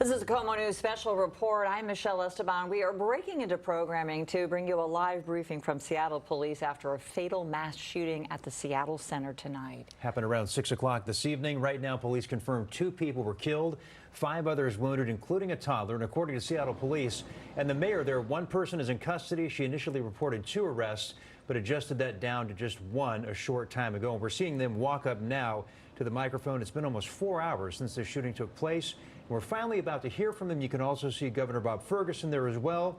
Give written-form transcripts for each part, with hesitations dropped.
This is a KOMO News special report. I'm Michelle Esteban. We are breaking into programming to bring you a live briefing from Seattle police after a fatal mass shooting at the Seattle Center tonight. Happened around 6 o'clock this evening. Right now, police confirm 2 people were killed, 5 others wounded, including a toddler. And according to Seattle police and the mayor there, 1 person is in custody. She initially reported 2 arrests, but adjusted that down to just 1 a short time ago. And we're seeing them walk up now to the microphone. It's been almost 4 hours since the shooting took place. We're finally about to hear from them. You can also see Governor Bob Ferguson there as well,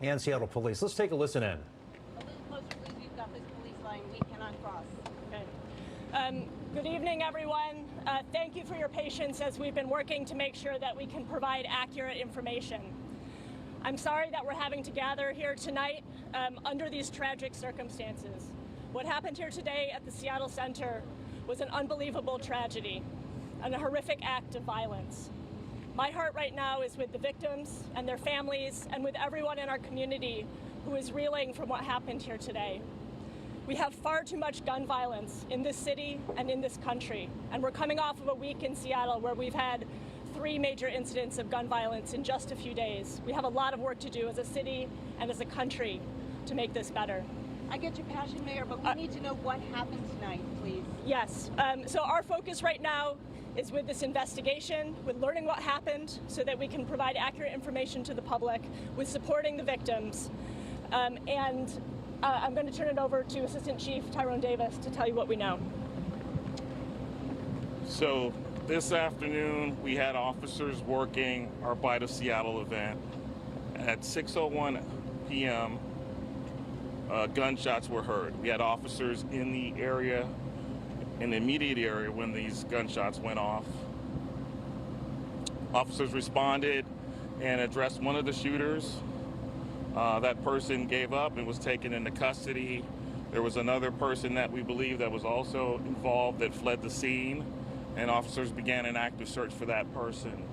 and Seattle police. Let's take a listen in. A little closer, please. We've got this police line. We cannot cross. Okay. Good evening, everyone. Thank you for your patience as we've been working to make sure that we can provide accurate information. I'm sorry that we're having to gather here tonight under these tragic circumstances. What happened here today at the Seattle Center was an unbelievable tragedy and a horrific act of violence. My heart right now is with the victims and their families and with everyone in our community who is reeling from what happened here today. We have far too much gun violence in this city and in this country, and we're coming off of a week in Seattle where we've had 3 major incidents of gun violence in just a few days. We have a lot of work to do as a city and as a country to make this better. I get your passion, Mayor, but we need to know what happened tonight, please. Yes. So our focus right now is with this investigation, with learning what happened so that we can provide accurate information to the public, with supporting the victims. I'm going to turn it over to Assistant Chief Tyrone Davis to tell you what we know. So this afternoon, we had officers working our Bite of Seattle event. At 6:01 p.m., gunshots were heard. We had officers in the area, in the immediate area when these gunshots went off. Officers responded and addressed one of the shooters. That person gave up and was taken into custody. There was another person that we believe that was also involved that fled the scene, and officers began an active search for that person.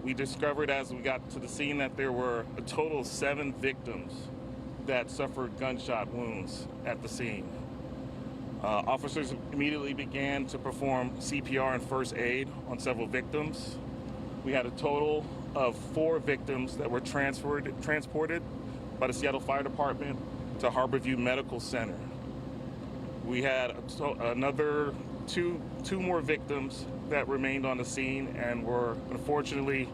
We discovered as we got to the scene that there were a total of 7 victims that suffered gunshot wounds at the scene. Officers immediately began to perform CPR and first aid on several victims. We had a total of 4 victims that were transported by the Seattle Fire Department to Harborview Medical Center. We had another two more victims that remained on the scene and were unfortunately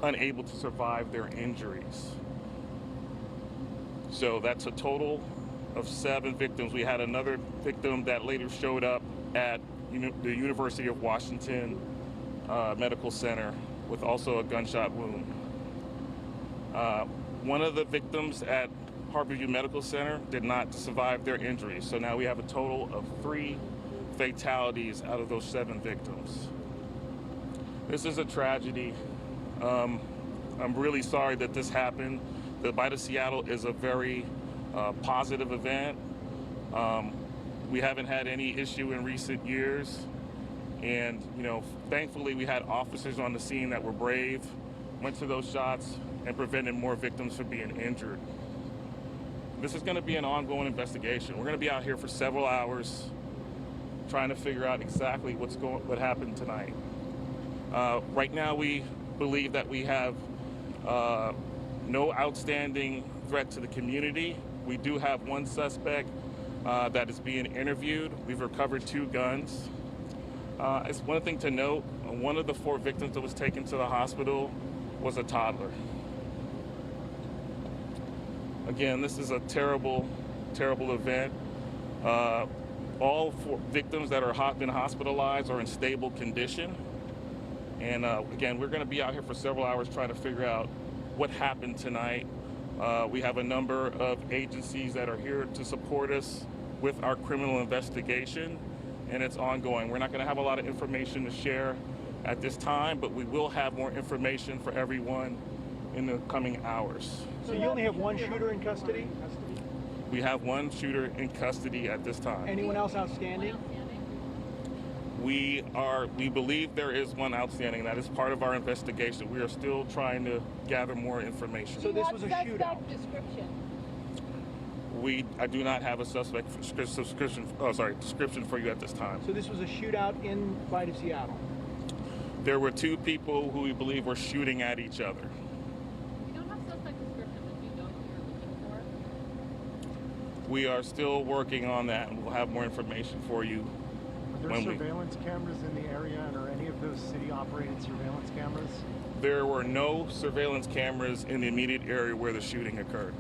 unable to survive their injuries. So that's a total of 7 victims. We had another victim that later showed up at the University of Washington Medical Center with also a gunshot wound. One of the victims at Harborview Medical Center did not survive their injuries. So now we have a total of 3 fatalities out of those 7 victims. This is a tragedy. I'm really sorry that this happened. The Bite of Seattle is a very positive event. We haven't had any issue in recent years. And, thankfully we had officers on the scene that were brave, went to those shots, and prevented more victims from being injured. This is going to be an ongoing investigation. We're going to be out here for several hours trying to figure out exactly what happened tonight. Right now we believe that we have no outstanding threat to the community. We do have 1 suspect that is being interviewed. We've recovered 2 guns. It's one thing to note, one of the 4 victims that was taken to the hospital was a toddler. Again, this is a terrible, terrible event. All 4 victims that are been hospitalized are in stable condition. And again, we're going to be out here for several hours trying to figure out what happened tonight. We have a number of agencies that are here to support us with our criminal investigation, and it's ongoing. We're not going to have a lot of information to share at this time, but we will have more information for everyone in the coming hours. So you only have 1 shooter in custody? We have 1 shooter in custody at this time. Anyone else outstanding? We believe there is 1 outstanding. That is part of our investigation. We are still trying to gather more information. So this was a shootout? Description. I do not have a suspect description for you at this time. So this was a shootout in Bite of Seattle? There were two people who we believe were shooting at each other. You don't have suspect description, but you know who you're looking for. We are still working on that, and we'll have more information for you. Are there surveillance cameras in the area, and are any of those city-operated surveillance cameras? There were no surveillance cameras in the immediate area where the shooting occurred.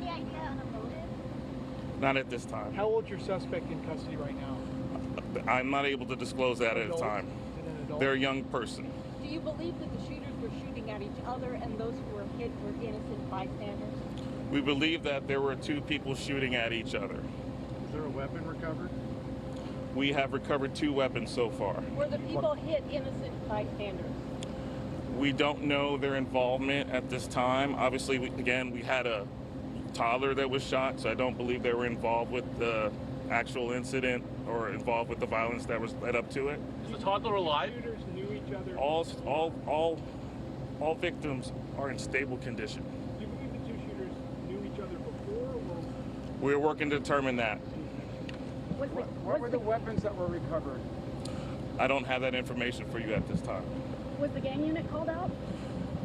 Any idea on a motive? Not at this time. How old's your suspect in custody right now? I'm not able to disclose that at a time. Is it an adult? They're a young person. Do you believe that the shooters were shooting at each other and those who were hit were innocent bystanders? We believe that there were two people shooting at each other. Is there a weapon recovered? We have recovered 2 weapons so far. Were the people hit innocent bystanders? We don't know their involvement at this time. Obviously, we had a toddler that was shot, so I don't believe they were involved with the actual incident or involved with the violence that was led up to it. Is the toddler alive? Shooters knew each other. All victims are in stable condition. Do you believe the two shooters knew each other before, or We're working to determine that. what were the weapons that were recovered? I don't have that information for you at this time. Was the gang unit called out?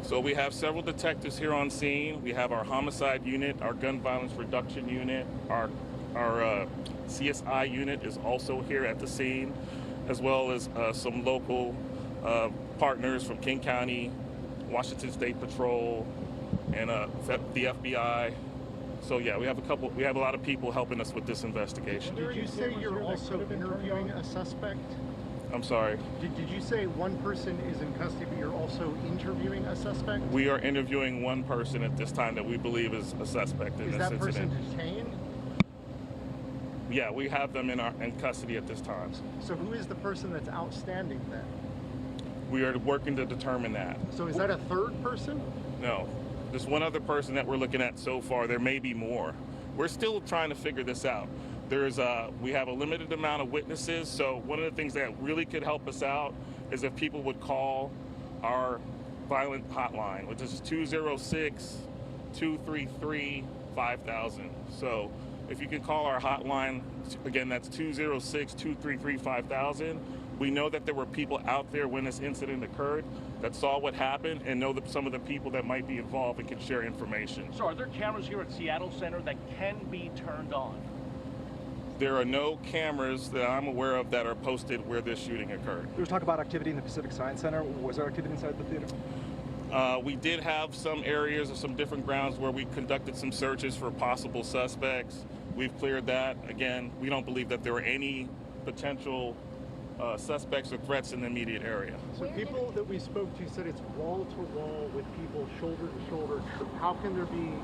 So we have several detectives here on scene. We have our homicide unit, our gun violence reduction unit, our CSI unit is also here at the scene, as well as some local partners from King County, Washington State Patrol, and the FBI. So yeah, we have a lot of people helping us with this investigation. Did you say you're also interviewing a suspect? I'm sorry. Did you say one person is in custody, but you're also interviewing a suspect? We are interviewing one person at this time that we believe is a suspect in Is this that person incident. detained? Yeah, we have them in custody at this time. So who is the person that's outstanding then? We are working to determine that. So is that a third person? No, there's one other person that we're looking at so far. There may be more. We're still trying to figure this out. We have a limited amount of witnesses, so one of the things that really could help us out is if people would call our violent hotline, which is 206-233-5000. So if you can call our hotline, again, that's 206-233-5000. We know that there were people out there when this incident occurred that saw what happened and know that some of the people that might be involved and can share information. So are there cameras here at Seattle Center that can be turned on? There are no cameras that I'm aware of that are posted where this shooting occurred. There was talk about activity in the Pacific Science Center. Was there activity inside the theater? We did have some areas or some different grounds where we conducted some searches for possible suspects. We've cleared that. Again, we don't believe that there were any potential suspects or threats in the immediate area. So people that we spoke to said it's wall to wall with people shoulder to shoulder. How can there be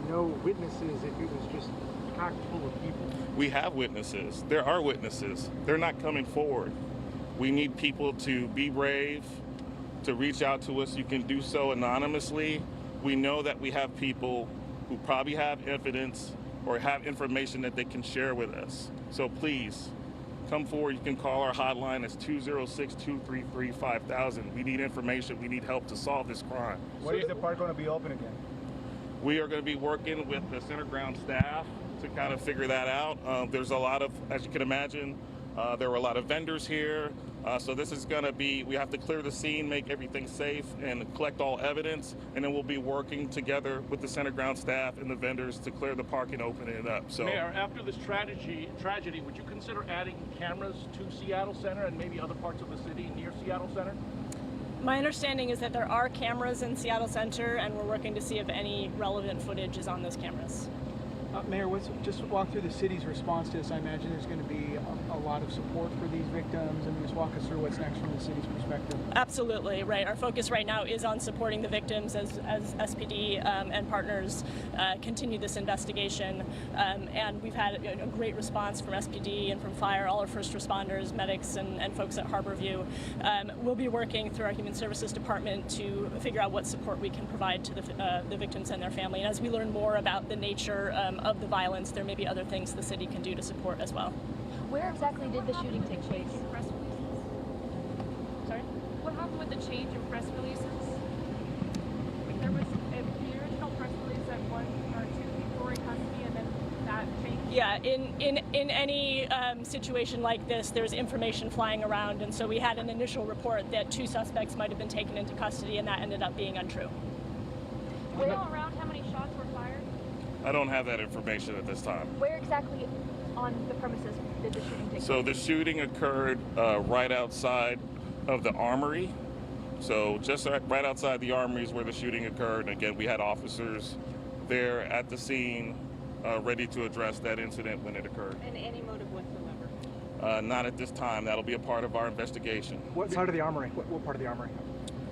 no witnesses if it was just packed full of people? We have witnesses. There are witnesses. They're not coming forward. We need people to be brave, to reach out to us. You can do so anonymously. We know that we have people who probably have evidence or have information that they can share with us. So please, come forward. You can call our hotline. It's 206-233-5000. We need information. We need help to solve this crime. When is the park going to be open again? We are going to be working with the center ground staff to kind of figure that out. There's a lot of, as you can imagine, there were a lot of vendors here. So this is going to be, we have to clear the scene, make everything safe, and collect all evidence. And then we'll be working together with the center ground staff and the vendors to clear the park and open it up. So, Mayor, after this tragedy, would you consider adding cameras to Seattle Center and maybe other parts of the city near Seattle Center? My understanding is that there are cameras in Seattle Center, and we're working to see if any relevant footage is on those cameras. Mayor, just walk through the city's response to this. I imagine there's going to be a lot of support for these victims, and just walk us through what's next from the city's perspective. Absolutely, right. Our focus right now is on supporting the victims as SPD and partners continue this investigation. And we've had a great response from SPD and from fire, all our first responders, medics, and folks at Harborview. We'll be working through our Human Services Department to figure out what support we can provide to the victims and their family. And as we learn more about the nature of the violence, there may be other things the city can do to support as well. Where exactly did the shooting take place? Press releases. Sorry? What happened with the change in press releases? Like there was the original press release that one or two people were in custody, and then that changed. Yeah, in any situation like this, there's information flying around, and so we had an initial report that 2 suspects might have been taken into custody, and that ended up being untrue. Do you know around how many shots were fired? I don't have that information at this time. Where exactly on the premises did the shooting take place? So the shooting occurred right outside of the armory. So just right outside the armory is where the shooting occurred. And again, we had officers there at the scene ready to address that incident when it occurred. And any motive whatsoever? Not at this time. That'll be a part of our investigation. What side of the armory? What part of the armory?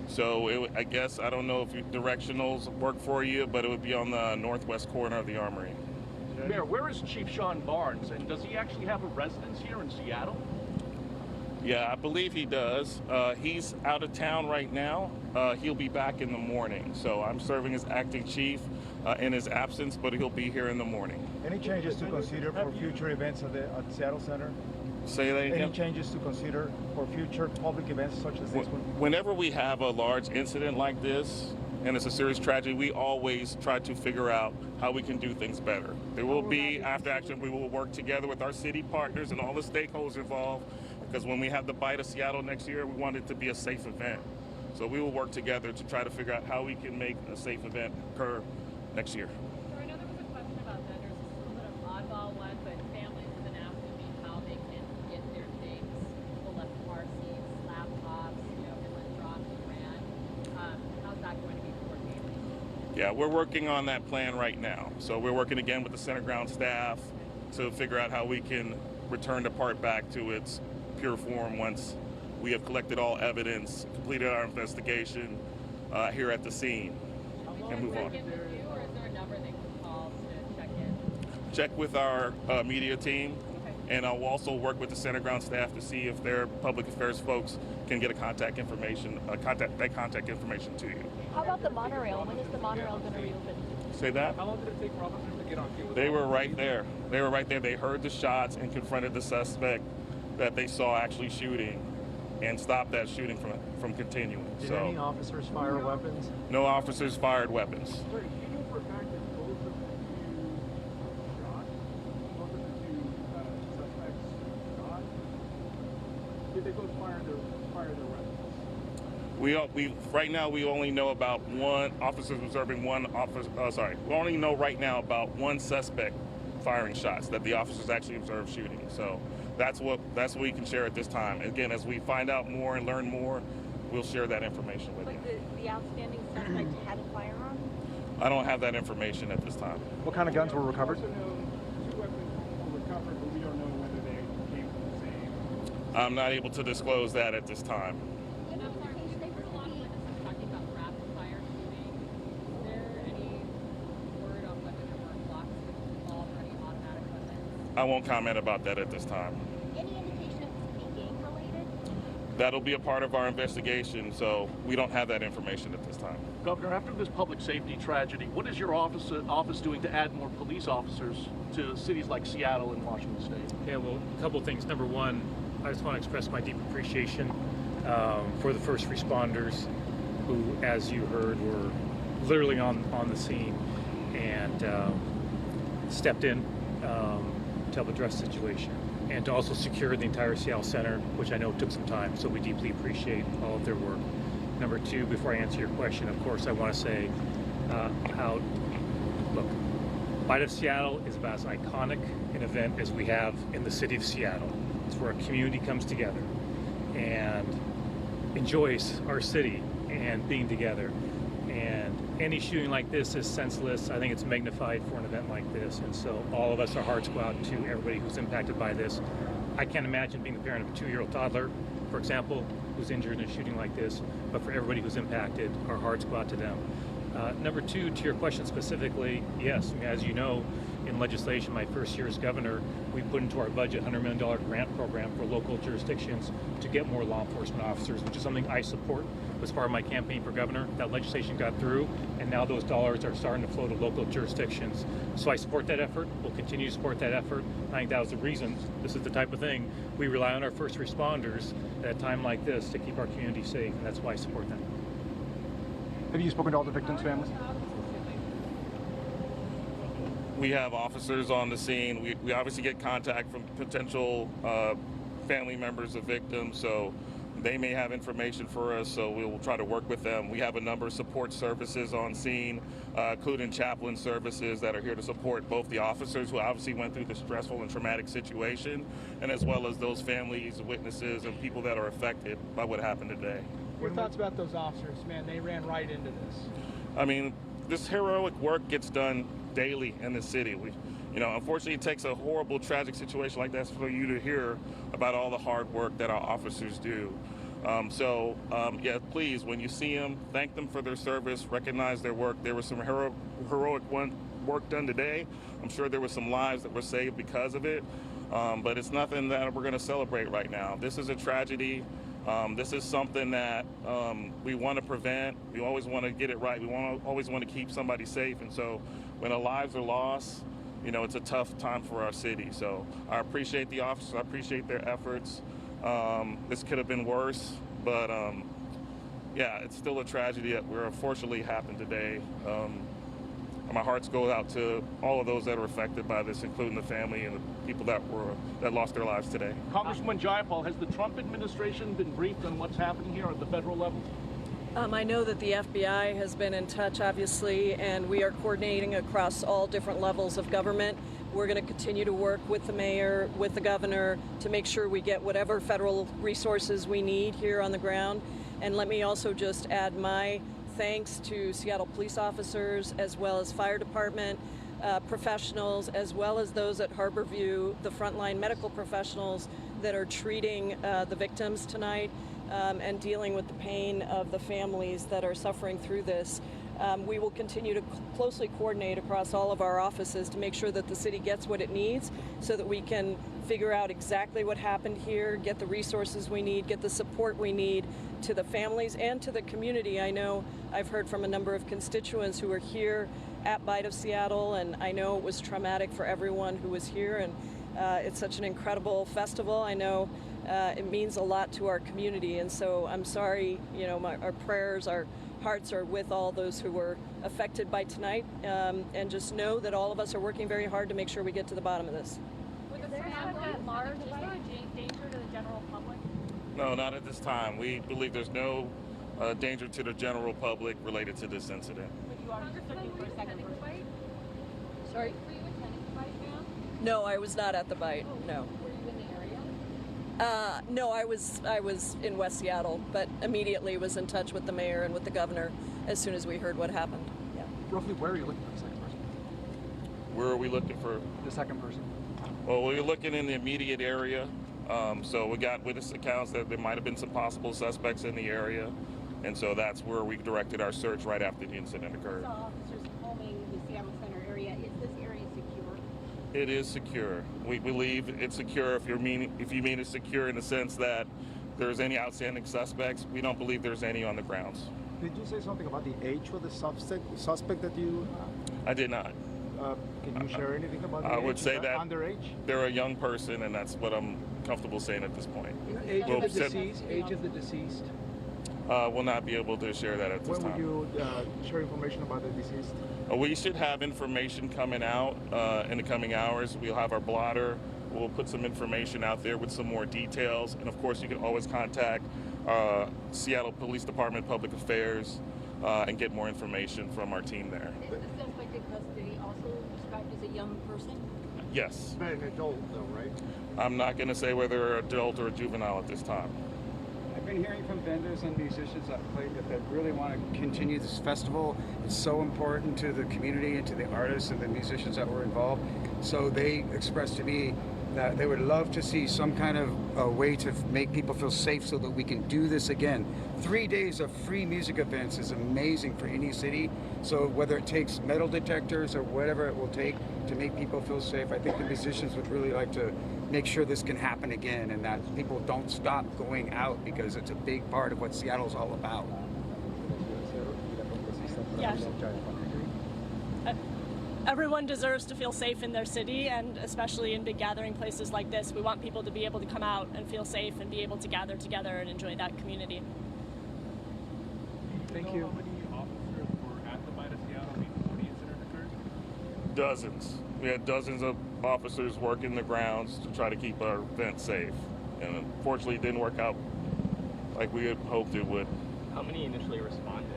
So I guess, I don't know if directionals work for you, but it would be on the northwest corner of the armory. Mayor, where is Chief Sean Barnes, and does he actually have a residence here in Seattle? Yeah, I believe he does. He's out of town right now. He'll be back in the morning. So I'm serving as acting chief in his absence, but he'll be here in the morning. Any changes to consider for future events at the Seattle Center? Say that again? Any changes to consider for future public events such as this one? Whenever we have a large incident like this, and it's a serious tragedy, we always try to figure out how we can do things better. There will be, after action, we will work together with our city partners and all the stakeholders involved, because when we have the Bite of Seattle next year, we want it to be a safe event. So we will work together to try to figure out how we can make a safe event occur next year. So I know there was a question about that. There's a little bit of oddball one, but families have been asking me how they can get their things. People left car seats, laptops, it was dropped and ran. How's that going to be coordinated? Yeah, we're working on that plan right now. So we're working again with the center ground staff to figure out how we can return the part back to its pure form once we have collected all evidence, completed our investigation here at the scene, and move on. Check in with you, or is there a number they can call to check in? Check with our media team, and I'll also work with the center ground staff to see if their public affairs folks can get a contact information to you. How about the monorail? When is the monorail going to reopen? Say that? How long did it take for officers to get on cue? They were right there. They were right there. They heard the shots and confronted the suspect that they saw actually shooting and stopped that shooting from continuing. Did any officers fire weapons? No officers fired weapons. Sorry, do you know for a fact that both of the two shot? Both of the two suspects shot? Did they both fire their weapons? We right now we only know about one officer observing one officer. We only know right now about one suspect firing shots that the officers actually observed shooting. So that's what we can share at this time. Again, as we find out more and learn more, we'll share that information with you. But the outstanding suspect had a firearm? I don't have that information at this time. What kind of guns were recovered? We also know 2 weapons were recovered, but we don't know whether they came from the same. I'm not able to disclose that at this time. And I'm sorry, there's a lot of witnesses talking about rapid fire shooting. Is there any word on whether there were clocks involved or any automatic weapons? I won't comment about that at this time. Any indication of this being gang related? That'll be a part of our investigation, so we don't have that information at this time. Governor, after this public safety tragedy, what is your office doing to add more police officers to cities like Seattle and Washington State? Yeah, well, a couple of things. Number one, I just want to express my deep appreciation for the first responders who, as you heard, were literally on the scene and stepped in to help address the situation and to also secure the entire Seattle Center, which I know took some time, so we deeply appreciate all of their work. Number two, before I answer your question, of course, I want to say look, Bite of Seattle is about as iconic an event as we have in the city of Seattle. It's where a community comes together and enjoys our city and being together. And any shooting like this is senseless. I think it's magnified for an event like this. And so all of us, our hearts go out to everybody who's impacted by this. I can't imagine being the parent of a 2-year-old toddler, for example, who's injured in a shooting like this. But for everybody who's impacted, our hearts go out to them. Number two, to your question specifically, yes, as you know, in legislation, my first year as governor, we put into our budget $100 million grant program for local jurisdictions to get more law enforcement officers, which is something I support as part of my campaign for governor. That legislation got through, and now those dollars are starting to flow to local jurisdictions. So I support that effort. We'll continue to support that effort. I think that was the reason. This is the type of thing we rely on our first responders at a time like this to keep our community safe, and that's why I support them. Have you spoken to all the victims' families? We have officers on the scene. We obviously get contact from potential family members of victims, so they may have information for us, so we will try to work with them. We have a number of support services on scene, including chaplain services that are here to support both the officers who obviously went through the stressful and traumatic situation, and as well as those families, witnesses, and people that are affected by what happened today. Your thoughts about those officers, man? They ran right into this. I mean, this heroic work gets done daily in the city. Unfortunately, it takes a horrible, tragic situation like that for you to hear about all the hard work that our officers do. Yeah, please, when you see them, thank them for their service, recognize their work. There was some heroic work done today. I'm sure there were some lives that were saved because of it, but it's nothing that we're going to celebrate right now. This is a tragedy. This is something that we want to prevent. We always want to get it right. We always want to keep somebody safe, and so when our lives are lost, it's a tough time for our city. So I appreciate the officers. I appreciate their efforts. This could have been worse, but yeah, it's still a tragedy that unfortunately happened today. My hearts go out to all of those that are affected by this, including the family and the people that lost their lives today. Congresswoman Jayapal, has the Trump administration been briefed on what's happening here at the federal level? I know that the FBI has been in touch, obviously, and we are coordinating across all different levels of government. We're going to continue to work with the mayor, with the governor, to make sure we get whatever federal resources we need here on the ground. And let me also just add my thanks to Seattle police officers, as well as fire department professionals, as well as those at Harborview, the frontline medical professionals that are treating the victims tonight. And dealing with the pain of the families that are suffering through this. We will continue to closely coordinate across all of our offices to make sure that the city gets what it needs so that we can figure out exactly what happened here, get the resources we need, get the support we need to the families and to the community. I know I've heard from a number of constituents who are here at Bite of Seattle, and I know it was traumatic for everyone who was here, and it's such an incredible festival. I know it means a lot to our community, and so I'm sorry, our prayers, our hearts are with all those who were affected by tonight, and just know that all of us are working very hard to make sure we get to the bottom of this. Is there a danger to the general public? No, not at this time. We believe there's no danger to the general public related to this incident. But you are just looking for a second fight? Sorry? Were you attending the fight, ma'am? No, I was not at the bite, no. Were you in the area? No, I was in West Seattle, but immediately was in touch with the mayor and with the governor as soon as we heard what happened. Yeah. Roughly, where are you looking for the second person? Where are we looking for? The second person. Well, we're looking in the immediate area. So we got witness accounts that there might have been some possible suspects in the area. And so that's where we directed our search right after the incident occurred. Saw officers combing the Seattle Center area. Is this area secure? It is secure. We believe it's secure if you mean it's secure in the sense that there's any outstanding suspects. We don't believe there's any on the grounds. Did you say something about the age of the suspect that you... I did not. Can you share anything about the age? I would say that underage? They're a young person, and that's what I'm comfortable saying at this point. Age of the deceased? Age of the deceased? We'll not be able to share that at this time. When will you share information about the deceased? We should have information coming out in the coming hours. We'll have our blotter. We'll put some information out there with some more details. And of course, you can always contact Seattle Police Department Public Affairs and get more information from our team there. Is the suspect in custody also described as a young person? Yes. Not an adult, though, right? I'm not going to say whether they're adult or juvenile at this time. I've been hearing from vendors and musicians that really want to continue this festival. It's so important to the community and to the artists and the musicians that were involved. So they expressed to me that they would love to see some kind of a way to make people feel safe so that we can do this again. 3 days of free music events is amazing for any city. So whether it takes metal detectors or whatever it will take to make people feel safe, I think the musicians would really like to make sure this can happen again and that people don't stop going out because it's a big part of what Seattle's all about. Yes. Everyone deserves to feel safe in their city, and especially in big gathering places like this. We want people to be able to come out and feel safe and be able to gather together and enjoy that community. Thank you. How many officers were at the Bite of Seattle before the incident occurred? Dozens. We had dozens of officers working the grounds to try to keep our event safe. And unfortunately, it didn't work out like we had hoped it would. How many initially responded?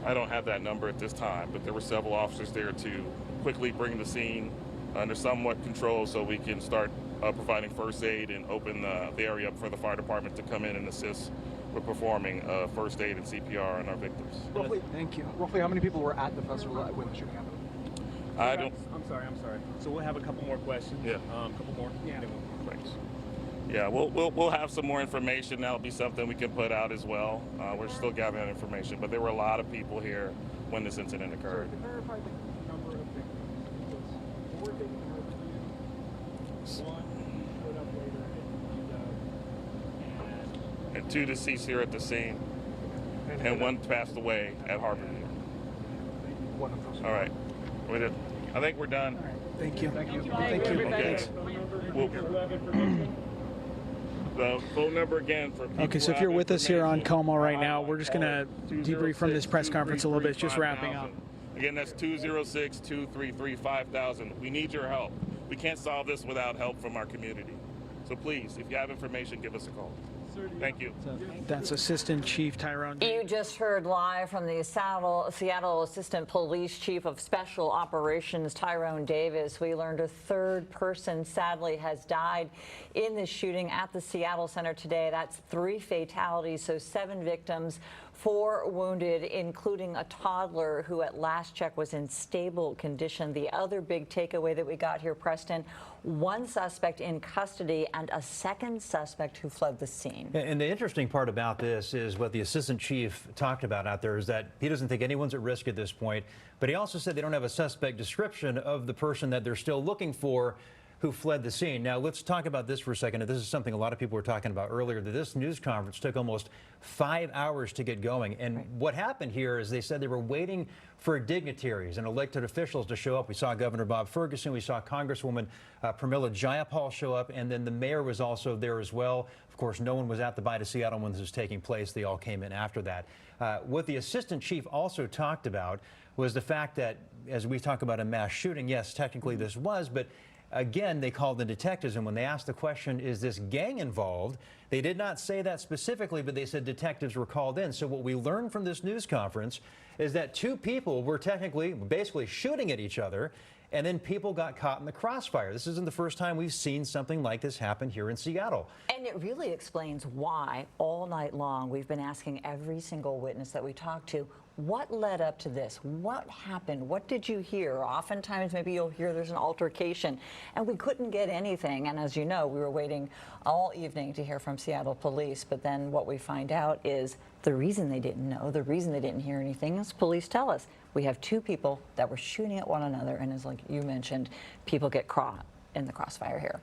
I don't have that number at this time, but there were several officers there to quickly bring the scene under somewhat control so we can start providing first aid and open the area up for the fire department to come in and assist with performing first aid and CPR on our victims. Roughly, thank you. Roughly how many people were at the festival when the shooting happened? I don't. I'm sorry. So we'll have a couple more questions. Yeah. A couple more. Yeah. Thanks. Yeah, we'll have some more information. That'll be something we can put out as well. We're still gathering that information, but there were a lot of people here when this incident occurred. To verify the number of victims, it was 4 victims were one showed up later And 2 deceased here at the scene, and 1 passed away at Harborview. All right, I think we're done. Thank you. Thank you. Okay. The phone number again for people. Okay, so if you're with us here on Como right now, we're just going to debrief from this press conference a little bit. It's just wrapping up. Again, that's 206-233-5000. We need your help. We can't solve this without help from our community. So please, if you have information, give us a call. Thank you. That's Assistant Chief Tyrone. You just heard live from the Seattle Assistant Police Chief of Special Operations, Tyrone Davis. We learned a 3rd person sadly has died in this shooting at the Seattle Center today. That's 3 fatalities, so 7 victims, 4 wounded, including a toddler who at last check was in stable condition. The other big takeaway that we got here, Preston, 1 suspect in custody and a 2nd suspect who fled the scene. And the interesting part about this is what the assistant chief talked about out there is that he doesn't think anyone's at risk at this point, but he also said they don't have a suspect description of the person that they're still looking for who fled the scene. Now, let's talk about this for a second. This is something a lot of people were talking about earlier, that this news conference took almost 5 hours to get going. And what happened here is they said they were waiting for dignitaries and elected officials to show up. We saw Governor Bob Ferguson. We saw Congresswoman Pramila Jayapal show up. And then the mayor was also there as well. Of course, no one was at the Bite of Seattle when this was taking place. They all came in after that. What the assistant chief also talked about was the fact that, as we talk about a mass shooting, yes, technically this was, but again, they called the detectives, and when they asked the question, is this gang involved, they did not say that specifically, but they said detectives were called in. So what we learned from this news conference is that 2 people were basically shooting at each other, and then people got caught in the crossfire. This isn't the first time we've seen something like this happen here in Seattle. And it really explains why all night long we've been asking every single witness that we talked to, what led up to this? What happened? What did you hear? Oftentimes maybe you'll hear there's an altercation, and we couldn't get anything. And as you know, we were waiting all evening to hear from Seattle police. But then what we find out is the reason they didn't know, the reason they didn't hear anything is police tell us. We have 2 people that were shooting at one another, and as like you mentioned, people get caught in the crossfire here.